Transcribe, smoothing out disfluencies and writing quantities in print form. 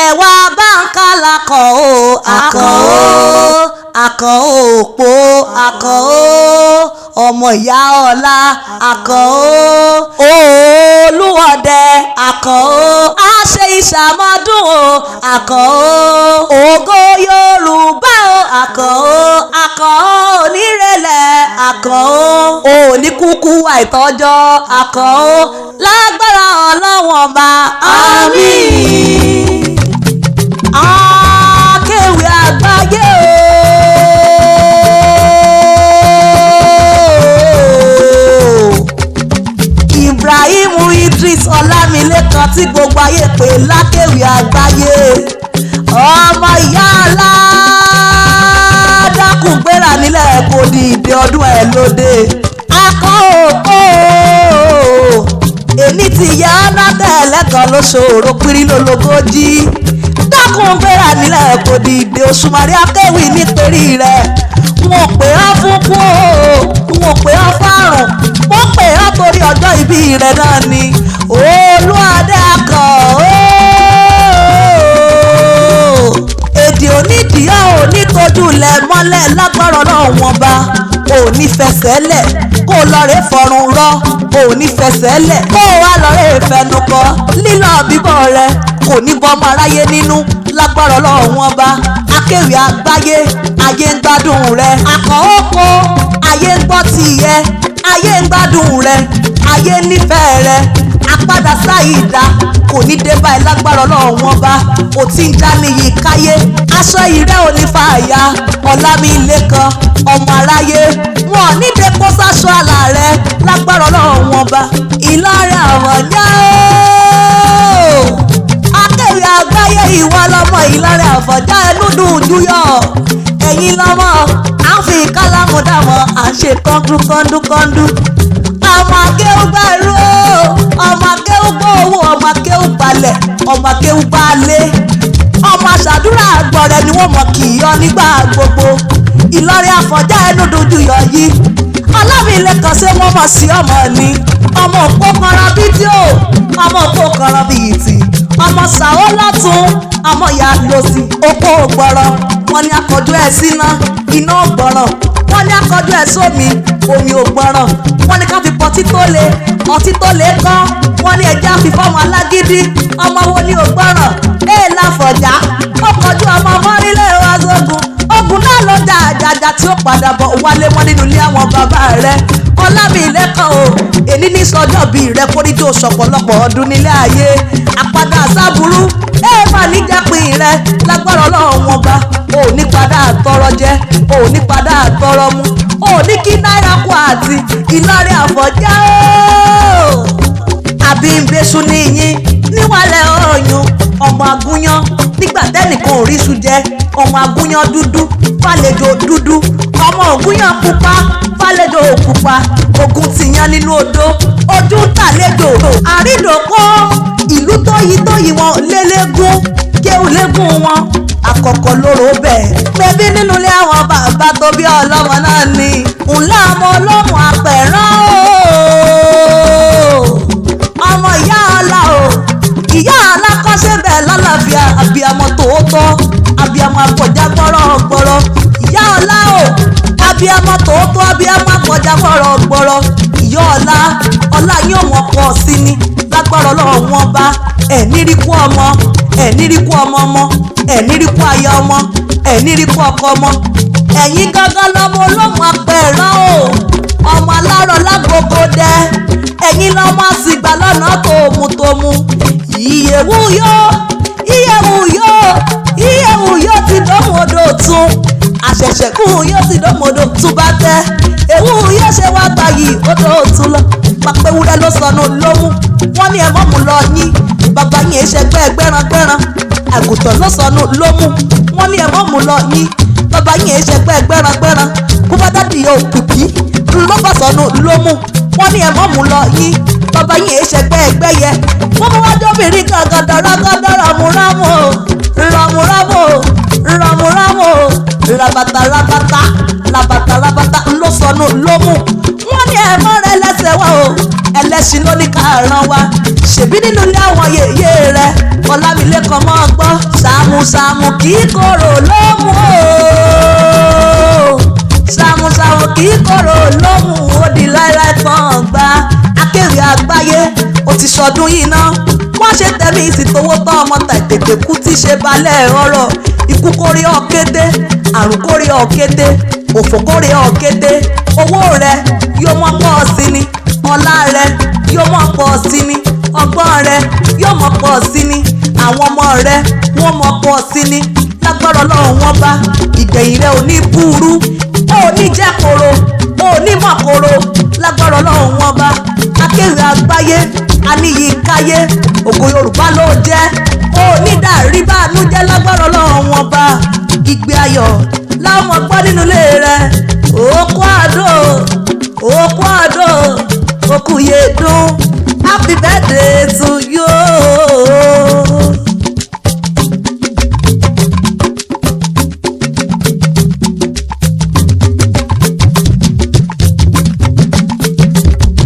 ẹ̀wà báńkà lakọ̀ o akọ̀ o akọ̀ òpó akọ̀ o ọmọ ìyá ọlá akọ̀ o olúwọ̀dẹ akọ̀ o àṣẹ ìṣàmọ́dún o akọ̀ o ògo yorùbá o akọ̀ o onírẹ̀lẹ̀ akọ̀ o oníkúkú àìtọ́jọ́ akọ̀ o lágbára ọlọ́wọ̀n ọba àmín. Akéwì àgbáyé Ibrahim Idris Ọlámilékan tí gbogbo ayé pè lákéwì àgbáyé ọmọ ìyá aládàkùn gbéra nílẹ̀ kò di ìdè ọdún ẹ̀ lóde akọ́ òpó èmi ti yá látẹ̀lẹ́kan lóṣòro pírí lólogójì dákun gbéra nílẹ̀ kò di ìdè Òṣùmàrè akéwì nítorí rẹ̀ wọn pè á fún kú o wọn pè á fárùn wọn pè á torí ọjọ́ ìbí rẹ̀ náà ni Olúwadé akọ̀ èdè onídìíyà onítojú lẹ̀ mọ́lẹ̀ lágbára náà wọn bá òní fẹsẹ̀ lẹ̀ kó lọ́ọ̀rẹ́ fọrùn rọ òní fẹsẹ̀ lẹ̀ kó wá lọ́ọ̀rẹ́ fẹnukọ lílọ bíbọ̀ rẹ̀ kò ní bọ́mọ aráyé nínú lágbára Ọlọ́run wọn bá akéwì àgbáyé ayé ń gbádùn rẹ̀ akọ̀ òpó ayé ń gbọ́ tìyẹ ayé ń gbádùn rẹ̀ ayé nífẹ̀ẹ́ rẹ̀ apádà sáyìdá kò ní dé báyìí lágbára Ọlọ́run wọn bá ò tí ń já níyì káyé aṣọ ìrẹ́ òní fàáyà Ọlámilékan ọmọ aráyé wọn nídìí kó sáṣọ àlà rẹ̀ lágbára Ọlọ́run wọn bá Ìlọrin Àfọ̀njá akéwì àgbáyé ìwọ lọmọ Ìlọrin Àfọ̀njá ẹnu dùn júyọ ẹ̀yin lọmọ à ń fi kálámù dàmọ́ à ń ṣe kọ́ńdú ọmọ akéwù gbẹ̀rú ọmọ akéwù gbowó ọmọ akéwù balẹ̀ ọmọ akéwù balẹ̀ ọmọ aṣàdúrà àgbọ̀rẹ̀ ni wọ́n mọ̀ kì í yọ nígbà gbogbo Ìlọrin Àfọ̀njá ẹnu dùn júyọ yìí Ọlámilékan ṣé wọ́n mọ̀ sí ọmọ ni ọmọ òpó kanra fídíò ọmọ òpó kanra bíi ìtì ọmọ sàó lọ́tún ọmọ ìyá lòsì òpó ògbọ̀rọ̀ wọn ni akọjú ẹ̀ síná iná ògbọ̀rọ̀ wọn ni akọjú ẹ̀ sómi omi ògbọ̀rọ̀ wọn ni ká fi pọtí tó le ọtí tó le kán wọn ni ẹja fi fọmọ alágídí ọmọ wo ni ògbọ̀rọ̀ Láfọ̀njá ó kọjú ọmọ mọ́rílẹ̀ wá sógun ogun náà ló dá àjàjà tí ó padà bọ̀ wálé mọ́ nínú ilé àwọn bàbá rẹ̀ Ọlámilékan o èní ní sọjọ́ bíi rẹ̀ kórí tó sọ̀pọ̀lọpọ̀ ọdún nílé ayé àpadà sábúrú mà níjàpín rẹ̀ lágbára Ọlọ́run wọn bá ò ní padà tọrọ jẹ ò ní padà tọrọ mu ò ní kí náírà kú àti Ìlọrin Àfọ̀njá àbí ń bẹ́sùn níyìn níwàlẹ̀ ọ̀yún ọmọ agúnyán nígbà tẹ́nìkan oríṣu jẹ ọmọ agúnyán dúdú fàlejò dúdú ọmọ ògúnyán pupa fàlejò pupa ogun tìyàn nínú odò ojú ń tàlejò àrídòkó ìlú tóyí wọn lélégún kéwù légún wọn àkọ́kọ́ lóró bẹ́ẹ̀ pẹ̀bí nínú ilé àwọn bàbá tó bí ọlọ́mọ náà ni ńlá ọmọ ọlọ́mọ apẹ̀rán ọmọ ìyá ọlá ìyá alákọ́ṣẹ́ bẹ́ẹ̀ lálàáfíà abiyamọ tòótọ́ abiyamọ àpọ̀já gbọ́rọ̀ ìyá ọlá abiyamọ tòótọ́ abiyamọ àpọ̀já gbọ́rọ̀ ìyá ọlá yóò mọ̀ pọ̀ sí ni lágbára Ọlọ́run wọn bá ẹ̀ níríkú ọmọ ẹ̀ níríkú ọmọ ẹ̀ níríkú aya ọmọ ẹ̀ níríkú ọkọ ọmọ ẹ̀yin gángan lọ́mọ olómù apẹ̀rán ọmọ alárọ̀ lágogo dẹ ẹ̀yin lọ́mọ àsìgbà lọ́nà tòmùtòmù ìyẹ̀wù yóò ti dọ́mọdò tún àṣẹ̀ṣẹ̀kù yóò ti dọ́mọdò tún bá tẹ́ ewu yóò ṣe wá gbayì odò tún lọ pàpẹ́wúrẹ́ ló sọnù lómú wọ́n ní ẹ̀mọ́ mú lọ yín bàbá yín ẹ̀ṣẹ̀gbẹ́ gbẹ́rangbẹ́ran àgùntàn ló sọnù lómú wọ́n ní ẹ̀mọ́ mú lọ yín bàbá yín ẹ̀ṣẹ̀gbẹ́ gbẹ́rangbẹ́ran kó bá dádì yóò kùkì ló bá sọnù lómú wọ́n ní ẹ̀mọ́ mú lọ yín bàbá yín ẹ̀ṣẹ̀gbẹ́ ẹgbẹ́yẹ wọ́n bá wájú obìnrin gàgàdà rámúrámù rabata ló sọnù lómú wọ́n ní ẹ̀mọ́ rẹ̀ lẹ́sẹ̀ wá ẹlẹ́sìn ló ní ká ràn wá ṣèbí nínú ilé àwọn yèyé rẹ Ọlámilékan mọ́ gbọ́ sàmùsàmù kì í korò lómù o sàmùsàmù kì í korò lómù ó di láíláí kan gbá Akéwì àgbáyé ó ti sọdún yìí ná wọ́n ṣe tẹ̀mí ìsìtòwó tán ọmọ tètè kú tí ṣe balẹ̀ ọ̀rọ̀ ikú kórè ọ̀kété àrùn kórè ọ̀kété òfò kórè ọ̀kété owó rẹ yóò mọ́ pọ̀ sí ni ọlá rẹ yóò mọ́ pọ̀ sí ni ọgbọ́n rẹ yóò mọ́ pọ̀ sí ni àwọn ọmọ rẹ wọ́n mọ́ pọ̀ sí ni lágbára Ọlọ́run wọn bá ìgbẹ̀yìn rẹ ò ní burú ó ní jẹ́ koro ó ní mọ̀ koro lágbára Ọlọ́run wọn bá Akéwì àgbáyé aníyí káyé ògo Yorùbá ló jẹ́ ó ní dàrí bánújẹ́ lágbára Ọlọ́run wọn bá ìgbé ayọ̀ láwọn gbọ́ nínú ilé rẹ òkú àdó òkú yé dún.